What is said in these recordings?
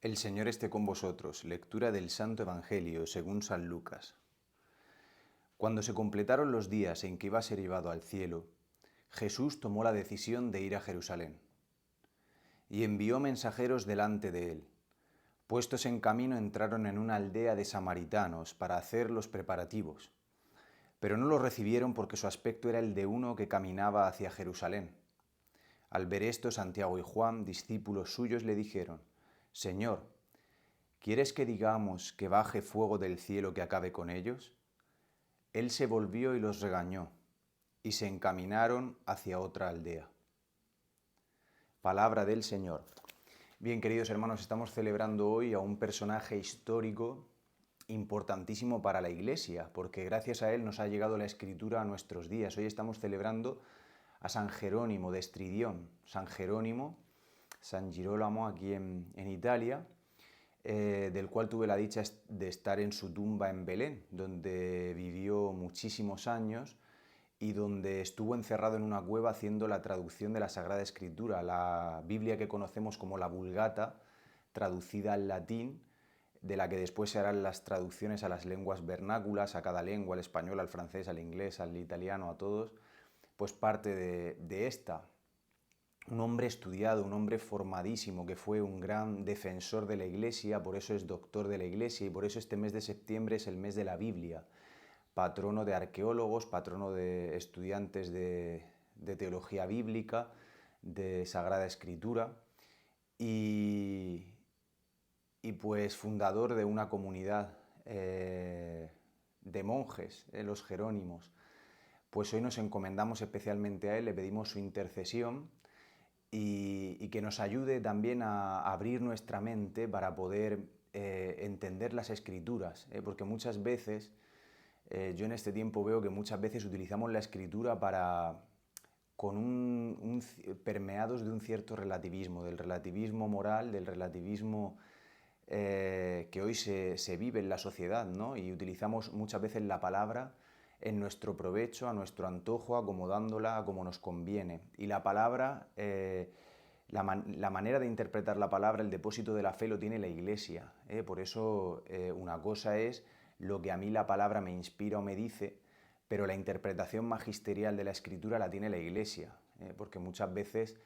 El Señor esté con vosotros. Lectura del Santo Evangelio según San Lucas. Cuando se completaron los días en que iba a ser llevado al cielo, Jesús tomó la decisión de ir a Jerusalén y envió mensajeros delante de él. Puestos en camino entraron en una aldea de samaritanos para hacer los preparativos, pero no los recibieron porque su aspecto era el de uno que caminaba hacia Jerusalén. Al ver esto, Santiago y Juan, discípulos suyos, le dijeron: Señor, ¿quieres que digamos que baje fuego del cielo que acabe con ellos? Él se volvió y los regañó, y se encaminaron hacia otra aldea. Palabra del Señor. Bien, queridos hermanos, estamos celebrando hoy a un personaje histórico importantísimo para la Iglesia, porque gracias a él nos ha llegado la Escritura a nuestros días. Hoy estamos celebrando a San Jerónimo de Estridión, San Jerónimo, San Girolamo aquí en Italia, del cual tuve la dicha de estar en su tumba en Belén, donde vivió muchísimos años y donde estuvo encerrado en una cueva haciendo la traducción de la Sagrada Escritura, la Biblia que conocemos como la Vulgata, traducida al latín, de la que después se harán las traducciones a las lenguas vernáculas, a cada lengua, al español, al francés, al inglés, al italiano, a todos, pues parte de esta. Un hombre estudiado, un hombre formadísimo, que fue un gran defensor de la Iglesia, por eso es doctor de la Iglesia y por eso este mes de septiembre es el mes de la Biblia. Patrono de arqueólogos, patrono de estudiantes de teología bíblica, de Sagrada Escritura y pues fundador de una comunidad de monjes, los Jerónimos. Pues hoy nos encomendamos especialmente a él, le pedimos su intercesión y que nos ayude también a abrir nuestra mente para poder entender las Escrituras, porque muchas veces, yo en este tiempo veo que muchas veces utilizamos la Escritura permeados de un cierto relativismo, del relativismo moral, del relativismo que hoy se vive en la sociedad, ¿no? Y utilizamos muchas veces la palabra en nuestro provecho, a nuestro antojo, acomodándola a como nos conviene. Y la palabra, la manera de interpretar la palabra, el depósito de la fe lo tiene la Iglesia. Por eso una cosa es lo que a mí la palabra me inspira o me dice, pero la interpretación magisterial de la Escritura la tiene la Iglesia, porque muchas veces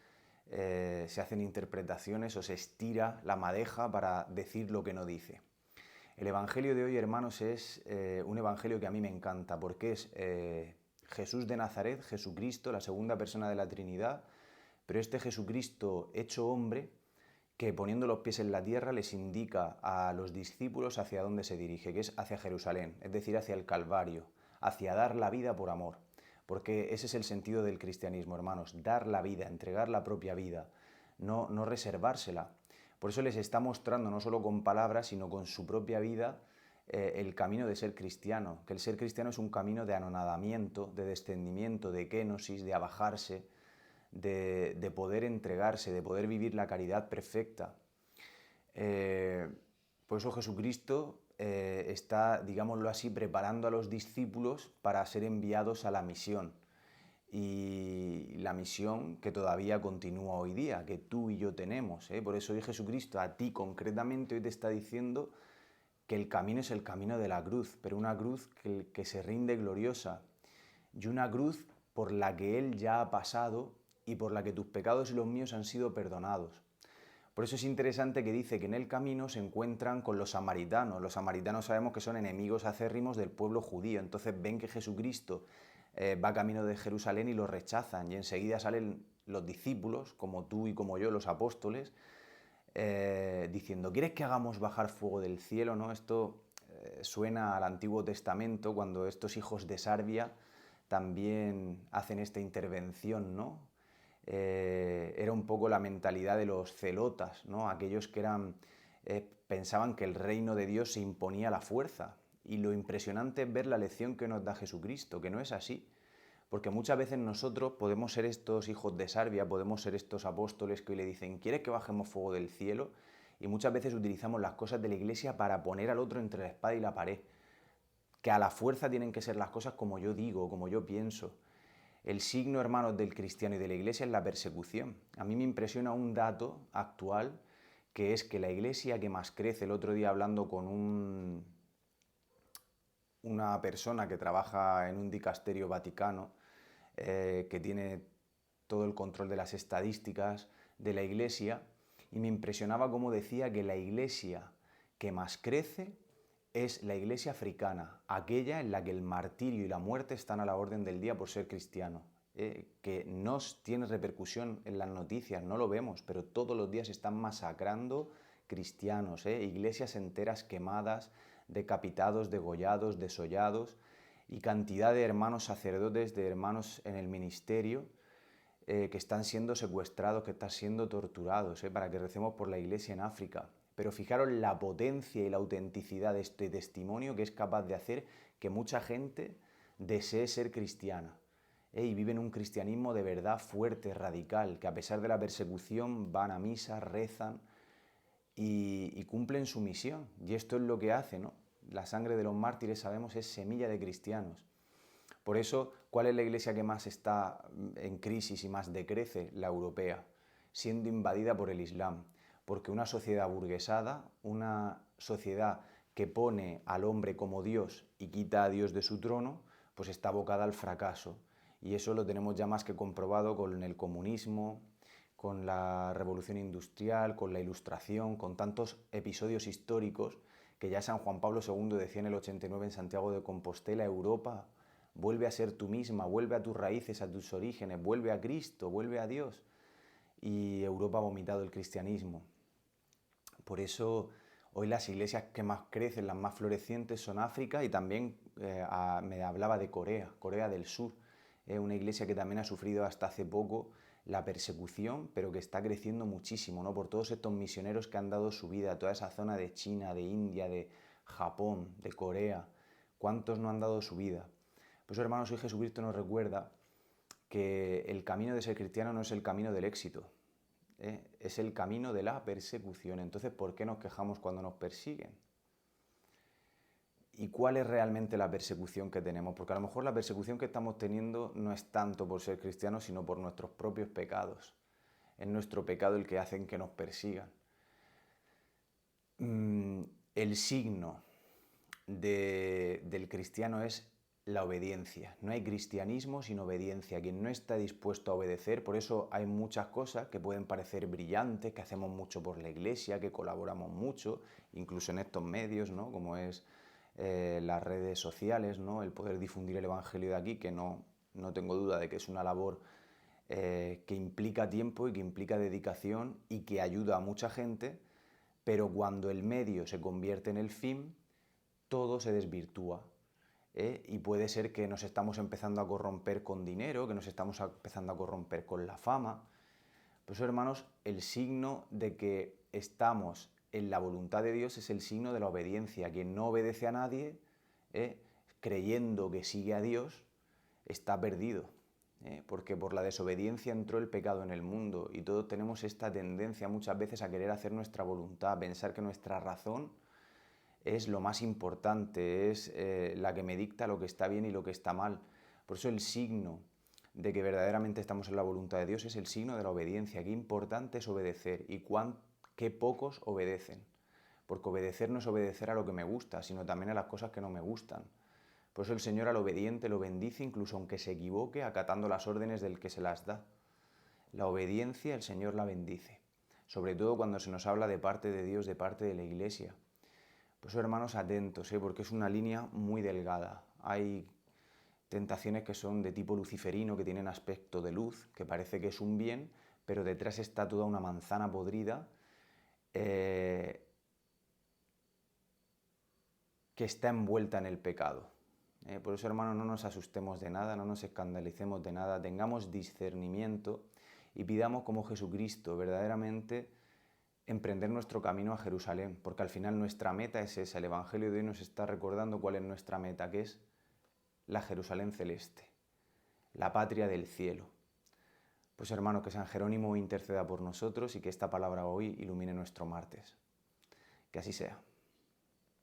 se hacen interpretaciones o se estira la madeja para decir lo que no dice. El Evangelio de hoy, hermanos, es un Evangelio que a mí me encanta, porque es Jesús de Nazaret, Jesucristo, la segunda persona de la Trinidad, pero este Jesucristo hecho hombre, que poniendo los pies en la tierra les indica a los discípulos hacia dónde se dirige, que es hacia Jerusalén, es decir, hacia el Calvario, hacia dar la vida por amor. Porque ese es el sentido del cristianismo, hermanos, dar la vida, entregar la propia vida, no reservársela. Por eso les está mostrando, no solo con palabras, sino con su propia vida, el camino de ser cristiano, que el ser cristiano es un camino de anonadamiento, de descendimiento, de kénosis, de abajarse, de poder entregarse, de poder vivir la caridad perfecta. Por eso Jesucristo está, digámoslo así, preparando a los discípulos para ser enviados a la misión. Y la misión que todavía continúa hoy día, que tú y yo tenemos. Por eso hoy Jesucristo a ti concretamente hoy te está diciendo que el camino es el camino de la cruz, pero una cruz que se rinde gloriosa y una cruz por la que Él ya ha pasado y por la que tus pecados y los míos han sido perdonados. Por eso es interesante que dice que en el camino se encuentran con los samaritanos. Los samaritanos sabemos que son enemigos acérrimos del pueblo judío. Entonces ven que Jesucristo va camino de Jerusalén y lo rechazan. Y enseguida salen los discípulos, como tú y como yo, los apóstoles, diciendo: ¿quieres que hagamos bajar fuego del cielo? ¿No? Esto suena al Antiguo Testamento, cuando estos hijos de Sarbia también hacen esta intervención, ¿no? Era un poco la mentalidad de los celotas, ¿no? Aquellos que pensaban que el reino de Dios se imponía a la fuerza. Y lo impresionante es ver la lección que nos da Jesucristo, que no es así. Porque muchas veces nosotros podemos ser estos hijos de Sarbia, podemos ser estos apóstoles que hoy le dicen: ¿quieres que bajemos fuego del cielo? Y muchas veces utilizamos las cosas de la Iglesia para poner al otro entre la espada y la pared. Que a la fuerza tienen que ser las cosas como yo digo, como yo pienso. El signo, hermanos, del cristiano y de la Iglesia es la persecución. A mí me impresiona un dato actual, que es que la iglesia que más crece, el otro día hablando con una persona que trabaja en un dicasterio vaticano, que tiene todo el control de las estadísticas de la iglesia, y me impresionaba cómo decía que la iglesia que más crece es la iglesia africana, aquella en la que el martirio y la muerte están a la orden del día por ser cristiano, que no tiene repercusión en las noticias, no lo vemos, pero todos los días están masacrando cristianos, iglesias enteras quemadas, decapitados, degollados, desollados, y cantidad de hermanos sacerdotes, de hermanos en el ministerio, que están siendo secuestrados, que están siendo torturados, para que recemos por la iglesia en África. Pero fijaros la potencia y la autenticidad de este testimonio que es capaz de hacer que mucha gente desee ser cristiana, y viven un cristianismo de verdad fuerte, radical, que a pesar de la persecución van a misa, rezan y cumplen su misión. Y esto es lo que hace, ¿no? La sangre de los mártires, sabemos, es semilla de cristianos. Por eso, ¿cuál es la iglesia que más está en crisis y más decrece? La europea, siendo invadida por el Islam. Porque una sociedad burguesada, una sociedad que pone al hombre como Dios y quita a Dios de su trono, pues está abocada al fracaso. Y eso lo tenemos ya más que comprobado con el comunismo, con la revolución industrial, con la ilustración, con tantos episodios históricos que ya San Juan Pablo II decía en el 89 en Santiago de Compostela: Europa, vuelve a ser tú misma, vuelve a tus raíces, a tus orígenes, vuelve a Cristo, vuelve a Dios. Y Europa ha vomitado el cristianismo. Por eso hoy las iglesias que más crecen, las más florecientes, son África, y también me hablaba de Corea, Corea del Sur, una iglesia que también ha sufrido hasta hace poco la persecución, pero que está creciendo muchísimo, ¿no? Por todos estos misioneros que han dado su vida a toda esa zona de China, de India, de Japón, de Corea. ¿Cuántos no han dado su vida? Pues hermanos, hoy Jesucristo nos recuerda que el camino de ser cristiano no es el camino del éxito, es el camino de la persecución. Entonces, ¿por qué nos quejamos cuando nos persiguen? ¿Y cuál es realmente la persecución que tenemos? Porque a lo mejor la persecución que estamos teniendo no es tanto por ser cristianos, sino por nuestros propios pecados. Es nuestro pecado el que hace que nos persigan. El signo del cristiano es la obediencia. No hay cristianismo sin obediencia. Quien no está dispuesto a obedecer, por eso hay muchas cosas que pueden parecer brillantes, que hacemos mucho por la iglesia, que colaboramos mucho, incluso en estos medios, ¿no? Como es las redes sociales, ¿no? El poder difundir el evangelio de aquí, que no tengo duda de que es una labor que implica tiempo y que implica dedicación y que ayuda a mucha gente, pero cuando el medio se convierte en el fin, todo se desvirtúa. Y puede ser que nos estamos empezando a corromper con dinero, que nos estamos empezando a corromper con la fama. Por eso, hermanos, el signo de que estamos en la voluntad de Dios es el signo de la obediencia. Quien no obedece a nadie, creyendo que sigue a Dios, está perdido. Porque por la desobediencia entró el pecado en el mundo, y todos tenemos esta tendencia muchas veces a querer hacer nuestra voluntad, a pensar que nuestra razón es lo más importante, es la que me dicta lo que está bien y lo que está mal. Por eso el signo de que verdaderamente estamos en la voluntad de Dios es el signo de la obediencia. Qué importante es obedecer y qué pocos obedecen. Porque obedecer no es obedecer a lo que me gusta, sino también a las cosas que no me gustan. Por eso el Señor al obediente lo bendice, incluso aunque se equivoque, acatando las órdenes del que se las da. La obediencia el Señor la bendice, sobre todo cuando se nos habla de parte de Dios, de parte de la Iglesia. Por eso, hermanos, atentos, porque es una línea muy delgada. Hay tentaciones que son de tipo luciferino, que tienen aspecto de luz, que parece que es un bien, pero detrás está toda una manzana podrida que está envuelta en el pecado. Por eso, hermanos, no nos asustemos de nada, no nos escandalicemos de nada, tengamos discernimiento y pidamos como Jesucristo verdaderamente emprender nuestro camino a Jerusalén, porque al final nuestra meta es esa. El Evangelio de hoy nos está recordando cuál es nuestra meta, que es la Jerusalén celeste, la patria del cielo. Pues hermano, que San Jerónimo interceda por nosotros y que esta palabra hoy ilumine nuestro martes. Que así sea.